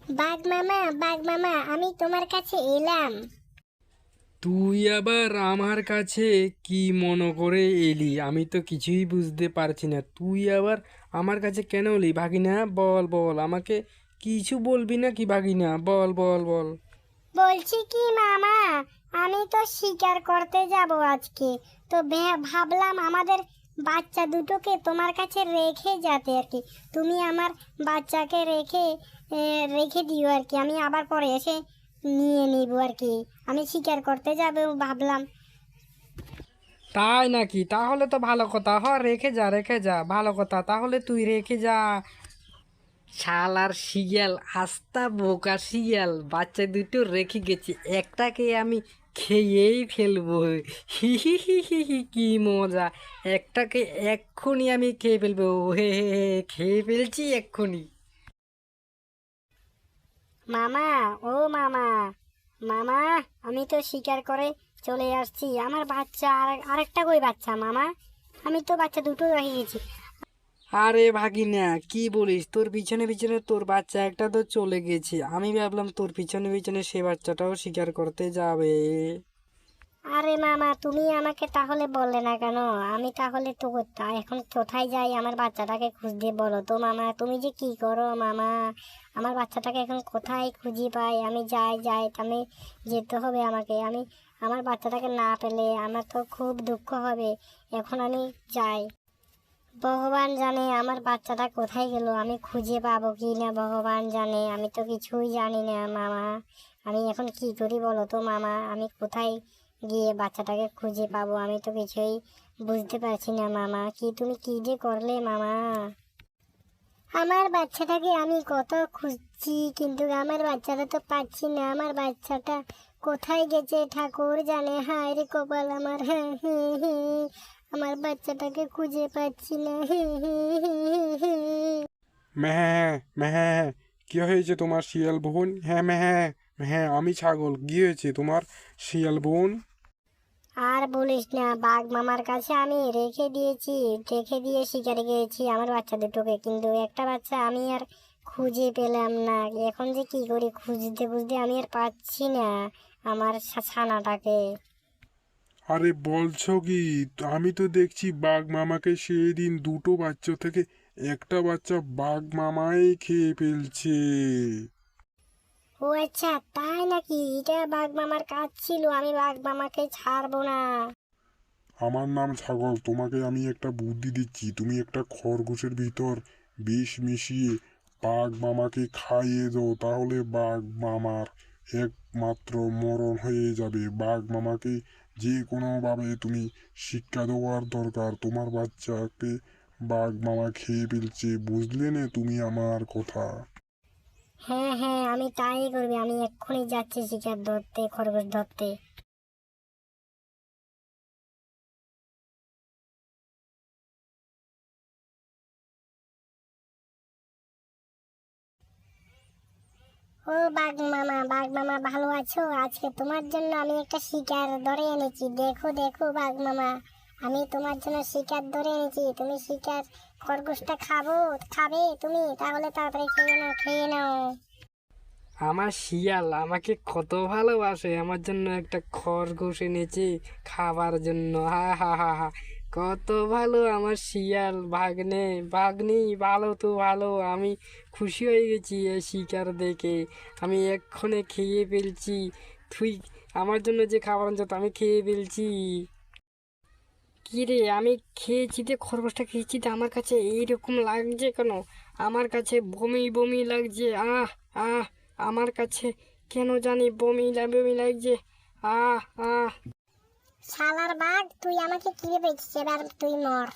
বাঘ মামা, আমি তোমার কাছে এলাম। তুই আবার আমার কাছে কি মনে করে এলি? আমি তো কিছুই বুঝতে পারছি না। তুই আবার আমার কাছে কেন এলি ভাগিনা? বল বল আমাকে, কিছু বলবি না কি ভাগিনা? বল বল বল। বলছি কি মামা, আমি তো শিকার করতে যাব আজকে। তো ভাবলাম আমাদের বাচ্চা দুটোকে তোমার কাছে রেখে যেতে আর কি। তুমি আমার বাচ্চাকে রেখে দিও আর কি, আমি আবার পরে এসে নিয়ে নিব আর কি। আমি শিকার করতে যাব ভাবলাম। তাই নাকি? তাহলে তো ভালো কথা। রেখে যা রেখে যা, ভালো কথা। তাহলে তুই রেখে যা। শালার শিয়াল, আস্তা বোকা শিয়াল, বাচ্চা দুটো রেখে গেছি, একটাকে আমি খেয়েই ফেলবো। হি হি হি হি হি, কি মজা! একটাকে এক্ষুনি আমি খেয়ে ফেলবো। হে হে হে, খেয়ে ফেলছি এক্ষুনি। মামা, ও মামা, মামা, আমি তো শিকার করে চলে আসছি। আমার বাচ্চা আরেকটা কই বাচ্চা মামা? আমি তো বাচ্চা দুটো রেখে গেছি। আরে ভাগিনা, কি বলিস? তোর পিছনে পিছনে তোর বাচ্চা একটা তো চলে গেছে, আমি ভাবলাম তোর পিছনে পিছনে সে বাচ্চাটাও শিকার করতে যাবে। আরে মামা, তুমি আমাকে তাহলে বললে না কেন? আমি তাহলে তো এখন কোথায় যাই আমার বাচ্চাটাকে খুঁজতে বলো তো মামা? তুমি যে কি করো মামা, আমার বাচ্চাটাকে এখন কোথায় খুঁজে পাই? আমি যাই যাই, আমি যেতে হবে আমাকে। আমি আমার বাচ্চাটাকে না পেলে আমার তো খুব দুঃখ হবে। এখন আমি যাই। ভগবান জানে আমার বাচ্চাটা কোথায় গেল, আমি খুঁজে পাবো কি না ভগবান জানে। আমি তো কিছুই জানি না মামা। আমি এখন কি করি বলো তো মামা? আমি কোথায় গিয়ে বাচ্চাটাকে খুঁজে পাবো? আমি তো কিছুই বুঝতে পারছি না মামা। তুমি কি যে করলে মামা? আমার বাচ্চাটাকে আমি কত খুঁজছি, কিন্তু আমার বাচ্চাটা তো পাচ্ছি না। আমার বাচ্চাটা কোথায় গেছে ঠাকুর জানে। হায় রে কপাল আমার, হ্যাঁ হ্যাঁ হ্যাঁ, আমার বাচ্চাটাকে খুঁজে পাচ্ছি না। হ্যাঁ হ্যাঁ হ্যাঁ হ্যাঁ। ম্যাঁ ম্যাঁ, কি হয়েছে তোমার শিয়াল বোন? হ্যাঁ ম্যাঁ ম্যাঁ, আমি ছাগল। কি হয়েছে তোমার শিয়াল বোন? আর বলিস না, বাঘ মামার কাছে আমি রেখে দিয়ে শিকারে গিয়েছি আমার বাচ্চা দুটোকে, কিন্তু একটা বাচ্চা আমি আর খুঁজে পেলাম না। এখন যে কি করি, খুঁজতে খুঁজতে আমি আর পাচ্ছি না আমার ছানাটাকে। আরে বলছো কি? আমি তো দেখছি বাঘ মামাকে সেই দিন দুটো বাচ্চা থেকে একটা বাচ্চা বাঘ মামাই খেয়ে ফেলছে। ও আচ্ছা, তাই নাকি? এটা বাঘ মামার কাজ ছিল, আমি বাঘ মামাকে ছাড়বো না। আমার নাম ছাগল, তোমাকে আমি একটা বুদ্ধি দিচ্ছি। তুমি একটা খরগোশের ভিতর বিষ মিশিয়ে বাঘ মামাকে খাইয়ে দাও, তাহলে বাঘ মামার একমাত্র মরণ হয়ে যাবে। বাঘ মামাকে যে কোনোভাবে তুমি শিক্ষা দেওয়ার দরকার। তোমার বাচ্চাকে বাঘ মামা খেয়ে ফেলছে, বুঝলে না তুমি আমার কথা? হ্যাঁ হ্যাঁ, আমি তাই করবি। আমি এক্ষুনি যাচ্ছি শিকার ধরতে, খরগোশ ধরতে। ও বাঘ মামা, ভালো আছো? আজকে তোমার জন্য আমি একটা শিকার ধরে এনেছি। দেখো দেখো বাঘ মামা, আমি তোমার জন্য শিকার ধরে এনেছি। তুমি শিকার খরগোশটা খাবে তুমি? তাহলে তাড়াতাড়ি খেয়ে নাও, খেয়ে নাও। আমার শিয়াল আমাকে কত ভালোবাসে, আমার জন্য একটা খরগোশ এনেছে খাবার জন্য। হা হা হা হা, কত ভালো আমার শিয়াল। ভাগ্নে, ভাগ্নি, ভালো তো ভালো। আমি খুশি হয়ে গেছি এই শিকার দেখে। আমি এক্ষণে খেয়ে ফেলছি। তুই আমার জন্য যে খাবার আনছো তা আমি খেয়ে ফেলছি। কি রে, আমি খেয়েছি যে খরগোশটা খেয়েছি, তো আমার কাছে এইরকম লাগছে কেন? আমার কাছে বমি বমি লাগছে। আহ আহ, আমার কাছে কেন জানি বমি লাগছে। আহ আহ। শালার বাঘ, তুই আমাকে কি ভেবেছিস? এবার তুই মর।